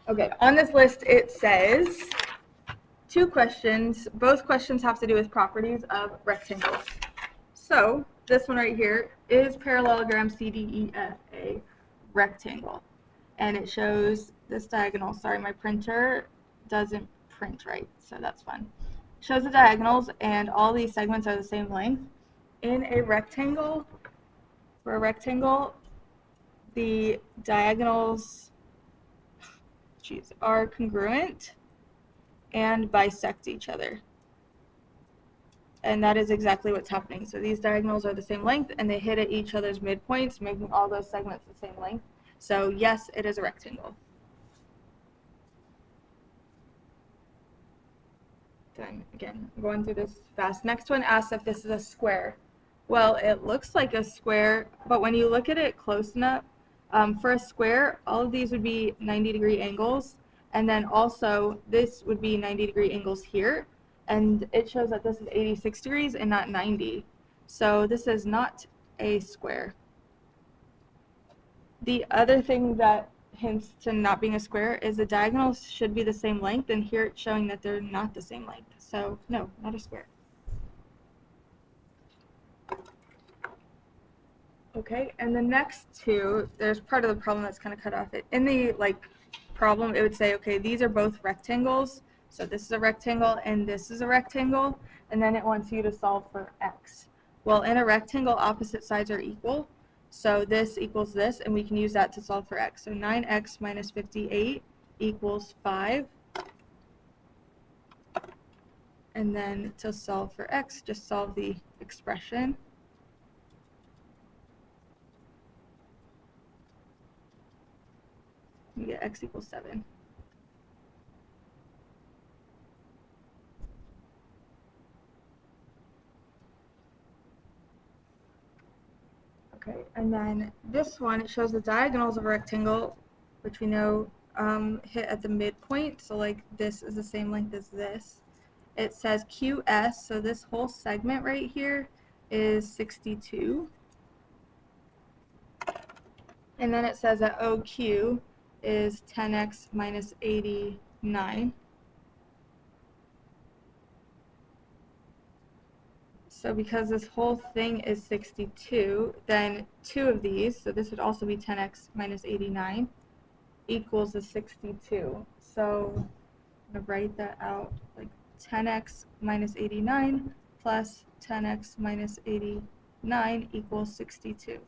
Okay, on this list it says 2 questions. Both questions have to do with properties of rectangles. So this one right here, is parallelogram CDEF a rectangle? And it shows this diagonal. Sorry, my printer doesn't print right, so that's fun. It shows the diagonals, and all these segments are the same length. In a rectangle, for a rectangle, the diagonals are congruent and bisect each other. And that is exactly what's happening. So these diagonals are the same length, and they hit at each other's midpoints, making all those segments the same length. So yes, it is a rectangle. Then again, I'm going through this fast. Next one asks if this is a square. Well, it looks like a square, but when you look at it close enough, for a square, all of these would be 90-degree angles, and then also this would be 90-degree angles here, and it shows that this is 86 degrees and not 90. So this is not a square. The other thing that hints to not being a square is the diagonals should be the same length, and here it's showing that they're not the same length. So no, not a square. Okay, and the next two, there's part of the problem that's kind of cut off. In the problem, it would say, okay, these are both rectangles. So this is a rectangle and this is a rectangle, and then it wants you to solve for x. Well, in a rectangle, opposite sides are equal. So this equals this, and we can use that to solve for x. So 9x minus 58 equals 5. And then to solve for x, just solve the expression. You get x equals 7. Okay, and then this one, it shows the diagonals of a rectangle, which we know hit at the midpoint. So like this is the same length as this. It says QS, so this whole segment right here is 62. And then it says that OQ is 10x minus 89. So because this whole thing is 62, then 2 of these, so this would also be 10x minus 89, equals the 62. So I'm going to write that out like 10x minus 89 plus 10x minus 89 equals 62.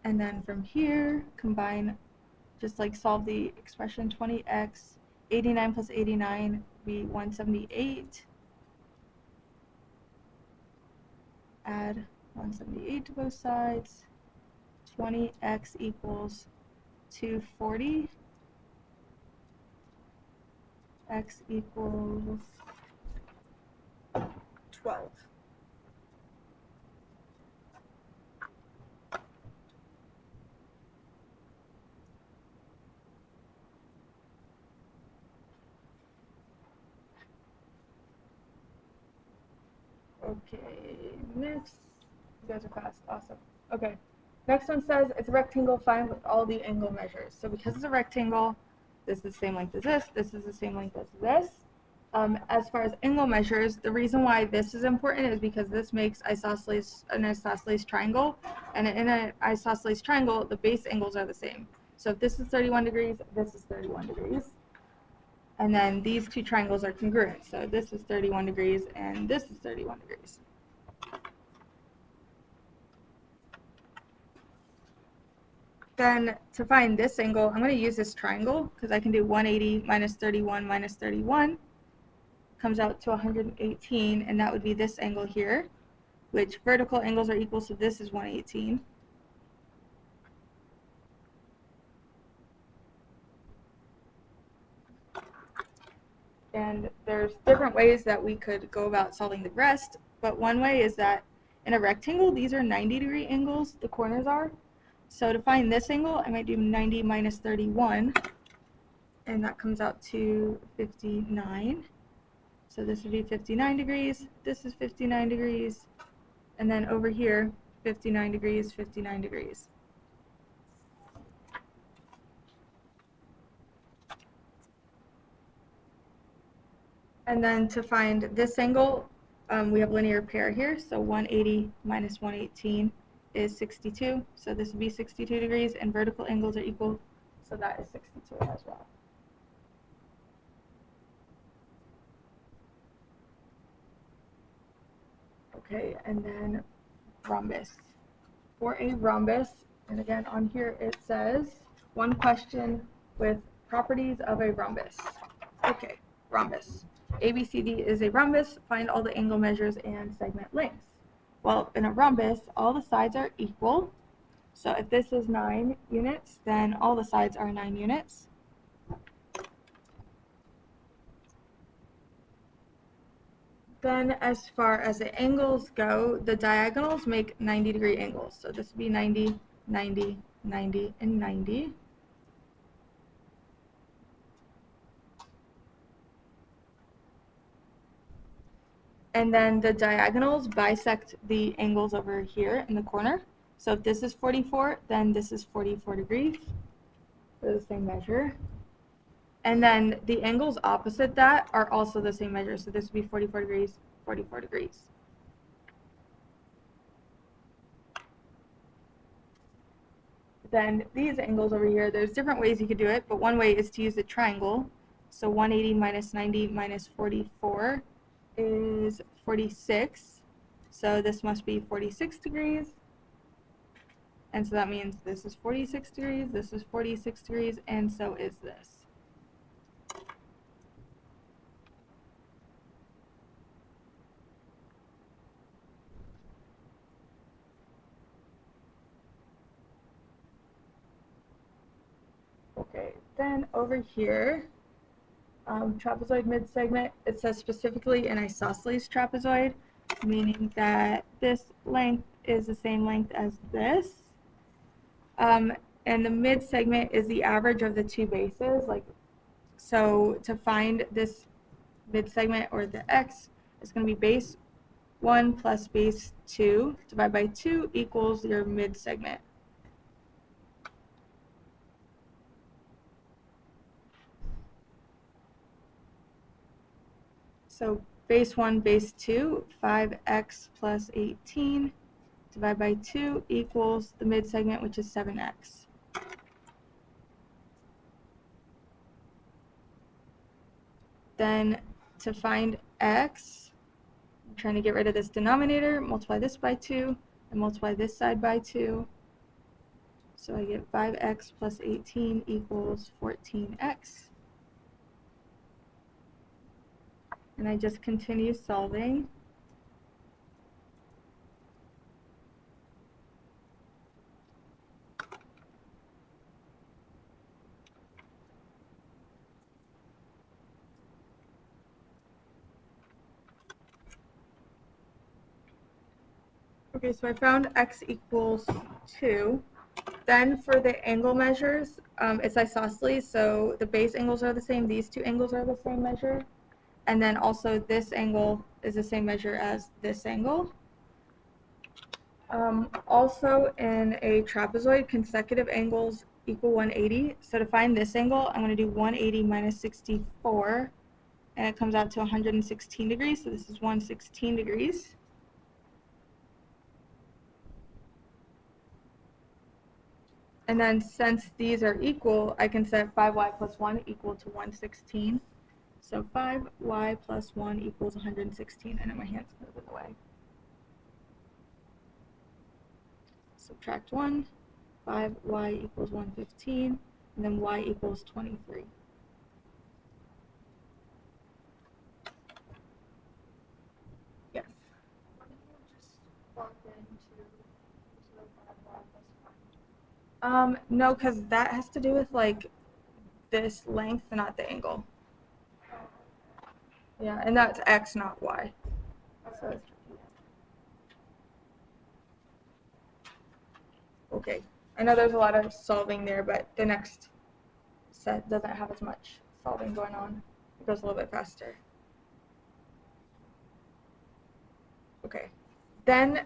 And then from here, combine, just like solve the expression 20x, 89 plus 89 would be 178. Add 178 to both sides. 20x equals 240. X equals 12. Okay, next. You guys are fast. Awesome. Okay. Next one says it's a rectangle, find with all the angle measures. So because it's a rectangle, this is the same length as this is the same length as this. As far as angle measures, the reason why this is important is because this makes an isosceles triangle, and in an isosceles triangle, the base angles are the same. So if this is 31 degrees, this is 31 degrees. And then these two triangles are congruent. So this is 31 degrees and this is 31 degrees. Then to find this angle, I'm going to use this triangle because I can do 180 minus 31 minus 31 comes out to 118, and that would be this angle here, which vertical angles are equal, so this is 118. And there's different ways that we could go about solving the rest, but one way is that in a rectangle, these are 90-degree angles, the corners are. So to find this angle, I might do 90 minus 31, and that comes out to 59. So this would be 59 degrees, this is 59 degrees, And then over here, 59 degrees, 59 degrees. And then to find this angle, we have linear pair here, so 180 minus 118 is 62, so this would be 62 degrees, and vertical angles are equal, so that is 62 as well. Okay, and then rhombus. For a rhombus, and again on here it says, one question with properties of a rhombus. Okay, rhombus. ABCD is a rhombus. Find all the angle measures and segment lengths. Well, in a rhombus, all the sides are equal. So if this is 9 units, then all the sides are 9 units. Then as far as the angles go, the diagonals make 90-degree angles. So this would be 90, 90, 90, and 90. And then the diagonals bisect the angles over here in the corner. So if this is 44, then this is 44 degrees for the same measure. And then the angles opposite that are also the same measure. So this would be 44 degrees, 44 degrees. Then these angles over here, there's different ways you could do it, but one way is to use the triangle. So 180 minus 90 minus 44 is 46. So this must be 46 degrees. And so that means this is 46 degrees, this is 46 degrees, and so is this. Okay, then over here, trapezoid mid-segment, it says specifically an isosceles trapezoid, meaning that this length is the same length as this. And the mid-segment is the average of the two bases. So to find this mid-segment, or the x, it's going to be base 1 plus base 2 divided by 2 equals your mid-segment. So base 1, base 2, 5x plus 18 divided by 2 equals the mid-segment, which is 7x. Then to find x, I'm trying to get rid of this denominator, multiply this by 2, and multiply this side by 2. So I get 5x plus 18 equals 14x. And I just continue solving. Okay, so I found x equals 2. Then for the angle measures, it's isosceles, so the base angles are the same. These two angles are the same measure. And then also this angle is the same measure as this angle. Also in a trapezoid, consecutive angles equal 180. So to find this angle, I'm going to do 180 minus 64, and it comes out to 116 degrees. So this is 116 degrees. And then since these are equal, I can set 5y plus 1 equal to 116. So 5y plus 1 equals 116. I know my hand's moving away. Subtract 1, 5y equals 115, and then y equals 23. Yes? No, because that has to do with like this length, not the angle. Yeah, and that's x, not y. So, okay, I know there's a lot of solving there, but the next set doesn't have as much solving going on. It goes a little bit faster. Okay, then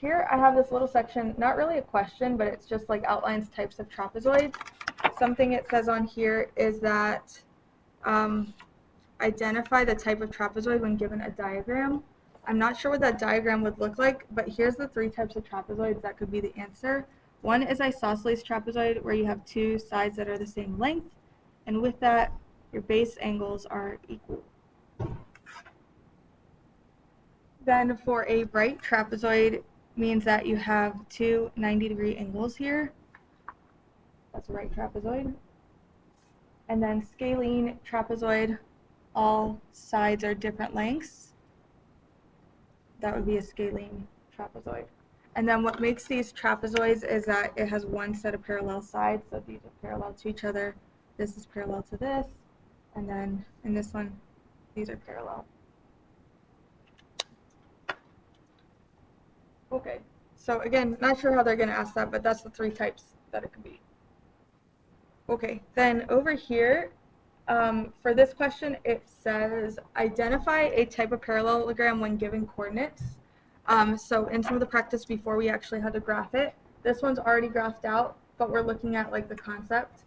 here I have this little section, not really a question, but it's just like outlines types of trapezoids. Something it says on here is that identify the type of trapezoid when given a diagram. I'm not sure what that diagram would look like, but here's the 3 types of trapezoids that could be the answer. One is isosceles trapezoid, where you have 2 sides that are the same length, and with that, your base angles are equal. Then for a right trapezoid, means that you have 2 90-degree angles here. That's a right trapezoid. And then scalene trapezoid, all sides are different lengths. That would be a scalene trapezoid. And then what makes these trapezoids is that it has one set of parallel sides, so these are parallel to each other. This is parallel to this, and then in this one, these are parallel. Okay, so again, not sure how they're going to ask that, but that's the 3 types that it could be. Okay, then over here, for this question, it says identify a type of parallelogram when given coordinates. So in some of the practice before we actually had to graph it, this one's already graphed out, but we're looking at like the concept.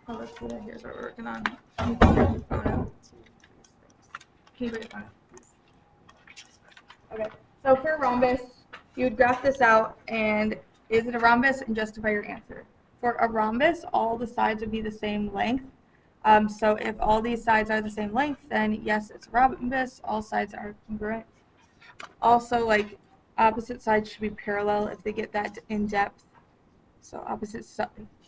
Oh, let's see that. Here's what we're working on. Can you bring your phone up? Can you bring your phone up? Okay, so for a rhombus, you would graph this out, and is it a rhombus, and justify your answer. For a rhombus, all the sides would be the same length. So if all these sides are the same length, then yes, it's a rhombus. All sides are congruent. Also, like, opposite sides should be parallel if they get that in depth. So opposite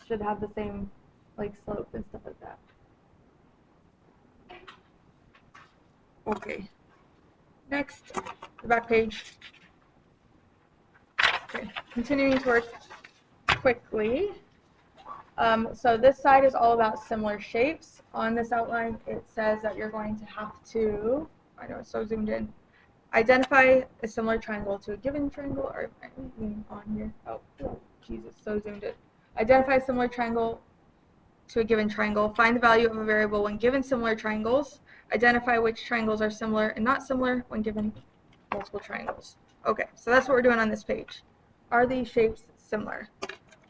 should have the same like slope and stuff like that. Okay. Next, the back page. Okay, continuing to work quickly. So this side is all about similar shapes. On this outline, it says that you're going to have to, I know it's so zoomed in, identify a similar triangle to a given triangle, or on here, oh, Jesus, so zoomed in. Identify a similar triangle to a given triangle. Find the value of a variable when given similar triangles. Identify which triangles are similar and not similar when given multiple triangles. Okay, so that's what we're doing on this page. Are these shapes similar?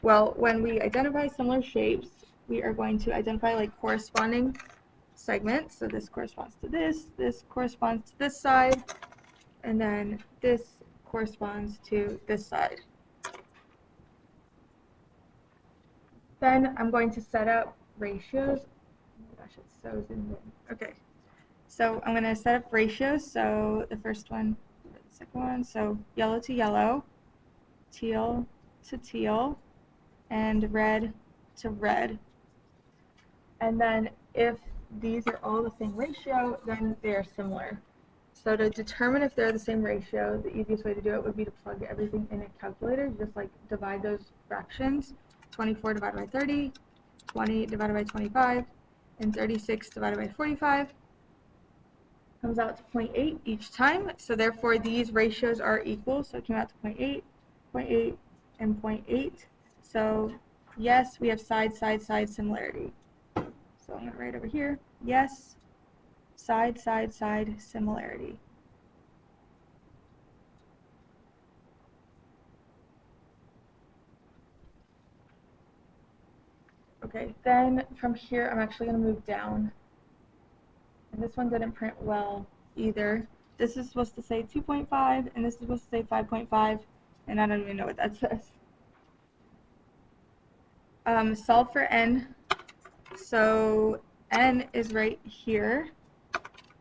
Well, when we identify similar shapes, we are going to identify like corresponding segments. So this corresponds to this corresponds to this side, and then this corresponds to this side. Then I'm going to set up ratios. Oh my gosh, it's so zoomed in. Okay, so I'm going to set up ratios. So the first one, the second one, so yellow to yellow, teal to teal, and red to red. And then if these are all the same ratio, then they are similar. So to determine if they're the same ratio, the easiest way to do it would be to plug everything in a calculator. Just like divide those fractions. 24 divided by 30, 20 divided by 25, and 36 divided by 45 comes out to 0.8 each time. So therefore these ratios are equal. So it came out to 0.8, 0.8, and 0.8. So yes, we have side similarity. So I'm going to write over here, yes, side similarity. Okay, then from here I'm actually going to move down. And this one didn't print well either. This is supposed to say 2.5, and this is supposed to say 5.5, and I don't even know what that says. Solve for n. So n is right here.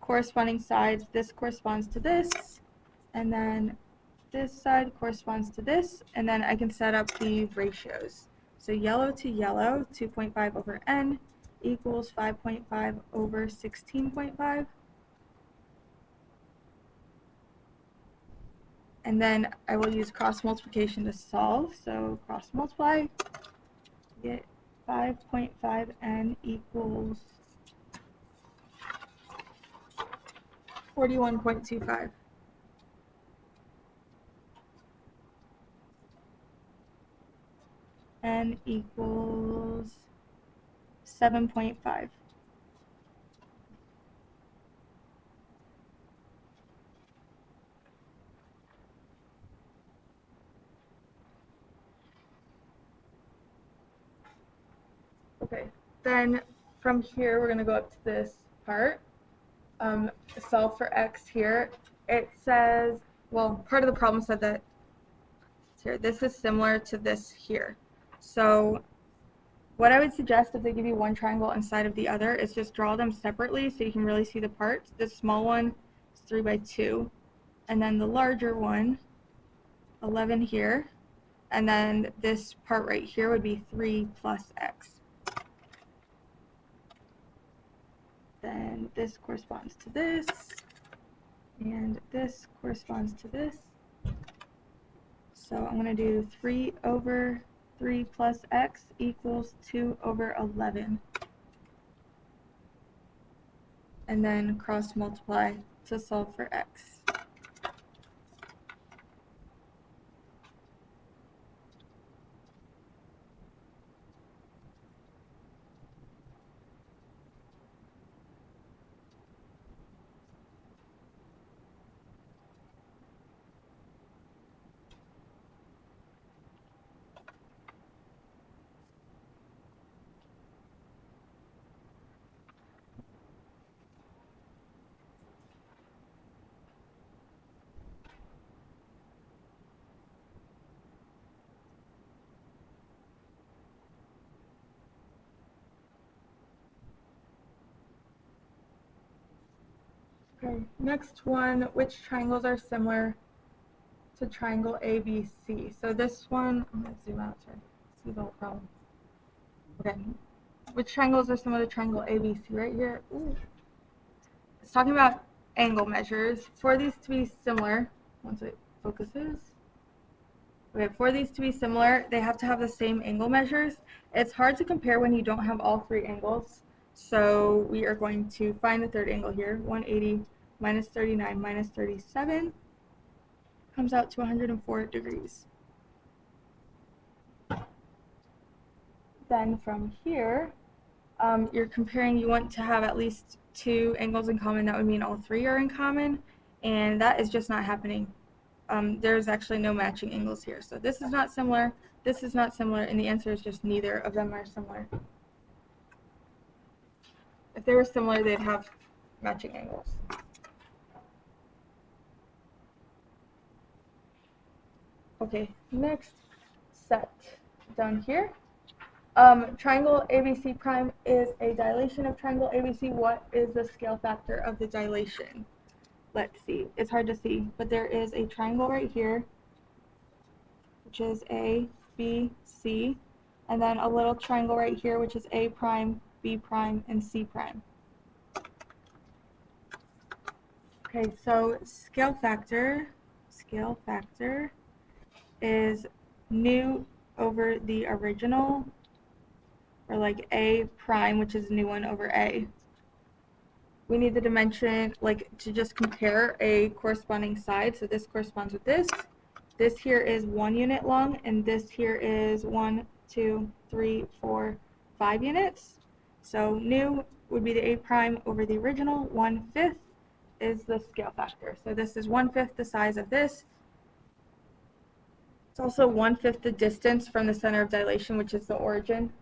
Corresponding sides, this corresponds to this, and then this side corresponds to this, and then I can set up the ratios. So yellow to yellow, 2.5 over n equals 5.5 over 16.5. And then I will use cross multiplication to solve. So cross multiply, get 5.5n equals 41.25. N equals 7.5. Okay, then from here we're going to go up to this part. Solve for x here. It says, well, part of the problem said that here, this is similar to this here. So what I would suggest if they give you one triangle inside of the other is just draw them separately so you can really see the parts. This small one is 3 by 2, and then the larger one, 11 here, and then this part right here would be 3 plus x. Then this corresponds to this, and this corresponds to this. So I'm going to do 3 over 3 plus x equals 2 over 11. And then cross multiply to solve for x. Okay, next one, which triangles are similar to triangle ABC? So this one, I'm going to zoom out to see the whole problem. Okay, which triangles are similar to triangle ABC right here? Ooh. It's talking about angle measures. For these to be similar, once it focuses, okay, for these to be similar, they have to have the same angle measures. It's hard to compare when you don't have all three angles. So we are going to find the third angle here. 180 minus 39 minus 37 comes out to 104 degrees. Then from here, you're comparing, you want to have at least two angles in common. That would mean all three are in common, and that is just not happening. There's actually no matching angles here. So this is not similar, this is not similar, and the answer is just neither of them are similar. If they were similar, they'd have matching angles. Okay, next set down here. Triangle ABC prime is a dilation of triangle ABC. What is the scale factor of the dilation? Let's see. It's hard to see, but there is a triangle right here, which is A, B, C, and then a little triangle right here, which is A prime, B prime, and C prime. Okay, so scale factor is new over the original, or like A prime, which is new one over A. We need the dimension, like, to just compare a corresponding side. So this corresponds with this. This here is 1 unit long, and this here is 1, 2, 3, 4, 5 units. So new would be the A prime over the original. 1/5 is the scale factor. So this is 1/5 the size of this. It's also 1/5 the distance from the center of dilation, which is the origin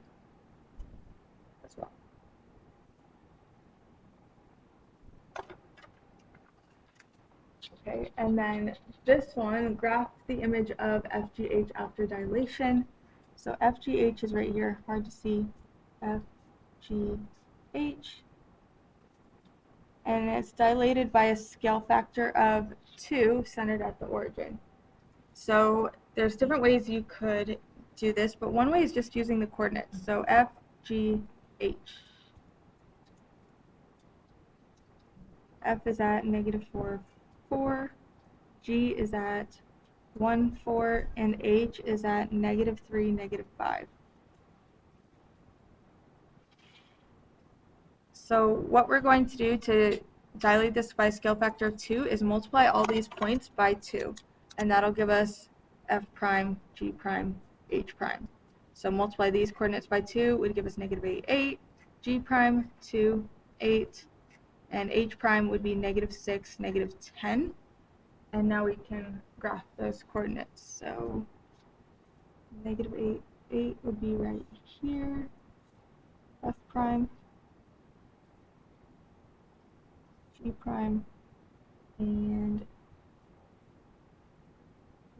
as well. Okay, and then this one, graph the image of FGH after dilation. So FGH is right here, hard to see, FGH, and it's dilated by a scale factor of 2 centered at the origin. So there's different ways you could do this, but one way is just using the coordinates. So FGH. F is at -4, 4. G is at 1, 4, and H is at -3, -5. So what we're going to do to dilate this by a scale factor of 2 is multiply all these points by 2, and that'll give us F prime, G prime, H prime. So multiply these coordinates by 2 would give us -8, 8, G prime, 2, 8, and H prime would be -6, -10. And now we can graph those coordinates. So -8, 8 would be right here. F prime, G prime, and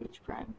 H prime.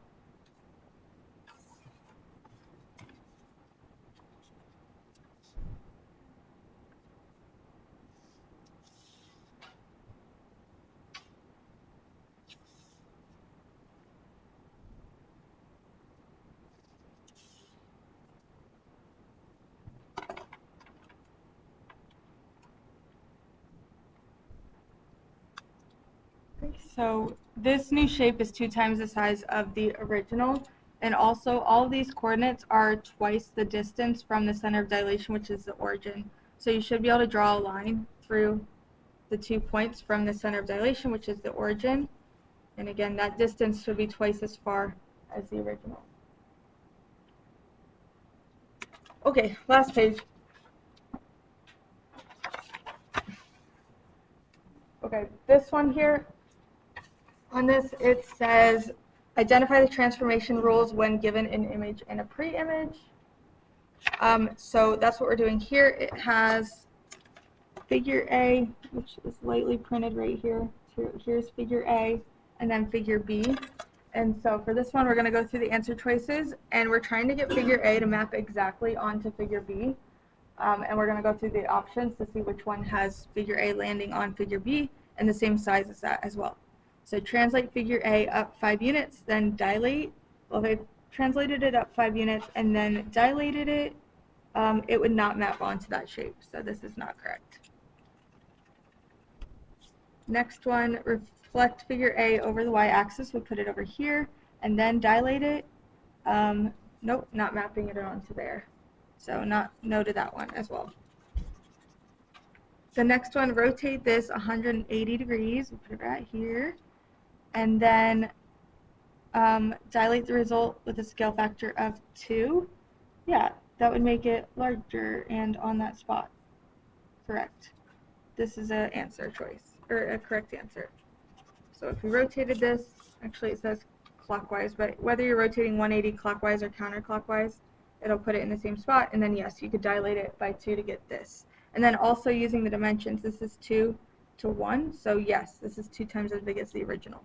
So this new shape is 2 times the size of the original, and also all of these coordinates are twice the distance from the center of dilation, which is the origin. So you should be able to draw a line through the 2 points from the center of dilation, which is the origin, and again that distance should be twice as far as the original. Okay, last page. Okay, this one here, on this it says identify the transformation rules when given an image and a pre-image. So that's what we're doing here. It has figure A, which is lightly printed right here. So here's figure A, and then figure B. And so for this one, we're going to go through the answer choices, and we're trying to get figure A to map exactly onto figure B. And we're going to go through the options to see which one has figure A landing on figure B and the same size as that as well. So translate figure A up 5 units, then dilate. Well, if I translated it up 5 units and then dilated it, it would not map onto that shape. So this is not correct. Next one, reflect figure A over the y-axis. We put it over here and then dilate it. Nope, not mapping it onto there. So no to that one as well. The next one, rotate this 180 degrees. We put it right here. And then dilate the result with a scale factor of 2. Yeah, that would make it larger and on that spot. Correct. This is an answer choice, or a correct answer. So if we rotated this, actually it says clockwise, but whether you're rotating 180 clockwise or counterclockwise, it'll put it in the same spot, and then yes, you could dilate it by 2 to get this. And then also using the dimensions, this is 2 to 1, so yes, this is 2 times as big as the original.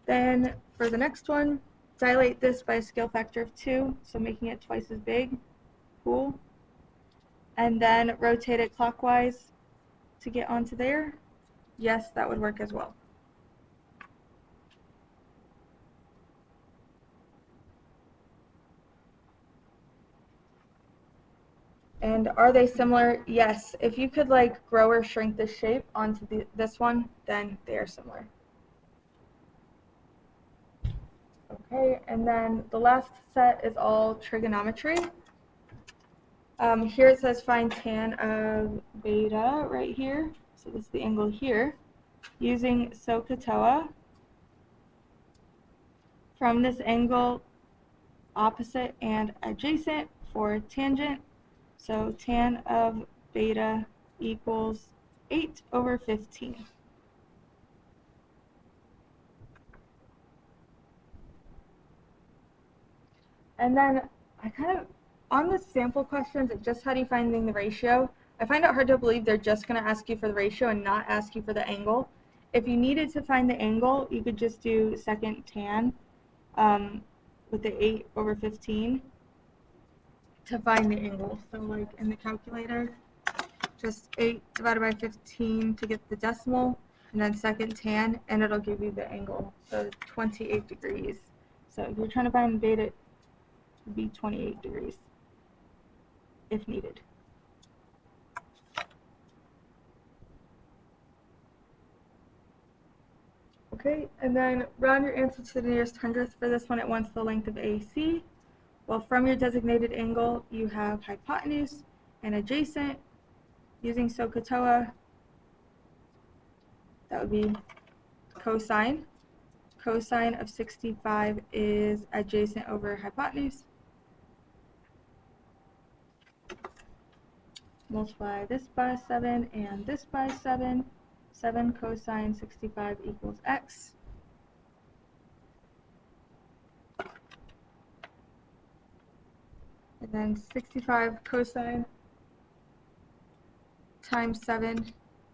Then for the next one, dilate this by a scale factor of 2, so making it twice as big. Cool. And then rotate it clockwise to get onto there. Yes, that would work as well. And are they similar? Yes. If you could like grow or shrink this shape onto this one, then they are similar. Okay, and then the last set is all trigonometry. Here it says find tan of beta right here. So this is the angle here. Using SOHCAHTOA. From this angle, opposite and adjacent for tangent. So tan of beta equals 8 over 15. And then I kind of, on the sample questions, it just had you finding the ratio. I find it hard to believe they're just going to ask you for the ratio and not ask you for the angle. If you needed to find the angle, you could just do second tan with the 8 over 15 to find the angle. So like in the calculator, just 8 divided by 15 to get the decimal, and then second tan, and it'll give you the angle, so 28 degrees. So if you're trying to find beta, it would be 28 degrees if needed. Okay, and then round your answer to the nearest hundredth. For this one, it wants the length of AC. Well, from your designated angle, you have hypotenuse and adjacent. Using SOHCAHTOA, that would be cosine. Cosine of 65 is adjacent over hypotenuse. Multiply this by 7 and this by 7. 7 cosine 65 equals x. And then 65 cosine times 7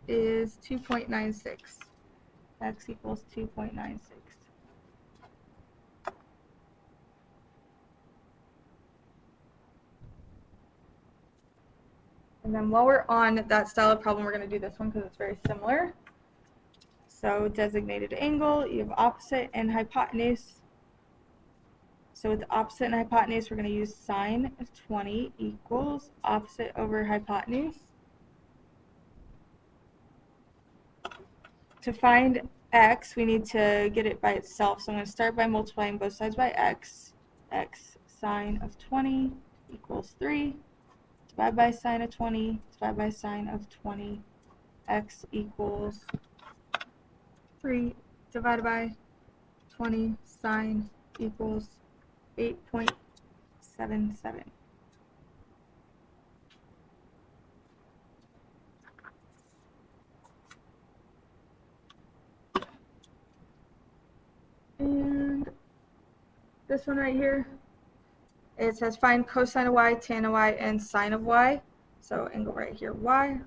is 2.96. X equals 2.96. And then while we're on that style of problem, we're going to do this one because it's very similar. So designated angle, you have opposite and hypotenuse. So with opposite and hypotenuse, we're going to use sine of 20 equals opposite over hypotenuse. To find x, we need to get it by itself. So I'm going to start by multiplying both sides by x. X sine of 20 equals 3. Divide by sine of 20. Divide by sine of 20. X equals 3 divided by 20 sine equals 8.77. And this one right here, it says find cosine of y, tan of y, and sine of y. So angle right here, y.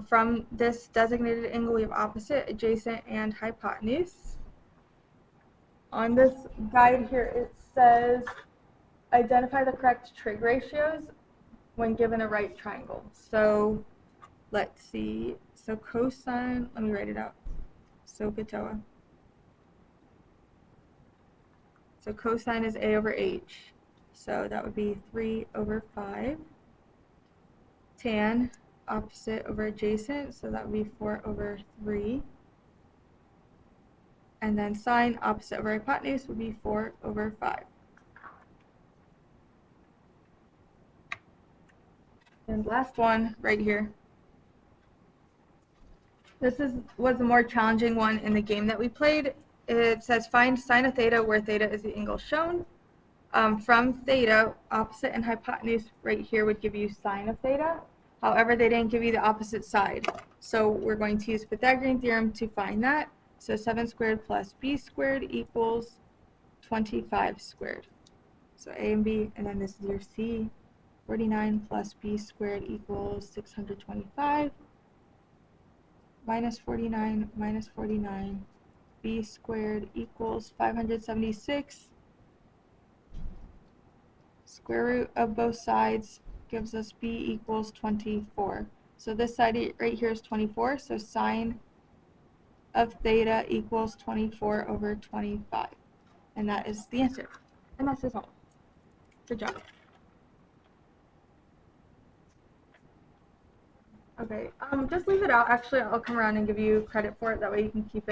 From this designated angle, we have opposite, adjacent, and hypotenuse. On this guide here, it says identify the correct trig ratios when given a right triangle. So let's see. So cosine, let me write it out. SOHCAHTOA. So cosine is a over h. So that would be 3 over 5. Tan, opposite over adjacent, so that would be 4 over 3. And then sine, opposite over hypotenuse, would be 4 over 5. And last one right here. This was a more challenging one in the game that we played. It says find sine of theta where theta is the angle shown. From theta, opposite and hypotenuse right here would give you sine of theta. However, they didn't give you the opposite side. So we're going to use Pythagorean theorem to find that. So 7 squared plus b squared equals 25 squared. So a and b, and then this is your c. 49 plus b squared equals 625. Minus 49 minus 49. B squared equals 576. Square root of both sides gives us b equals 24. So this side right here is 24, so sine of theta equals 24 over 25. And that is the answer. And that's all. Good job. Okay, just leave it out. Actually, I'll come around and give you credit for it. That way you can keep it.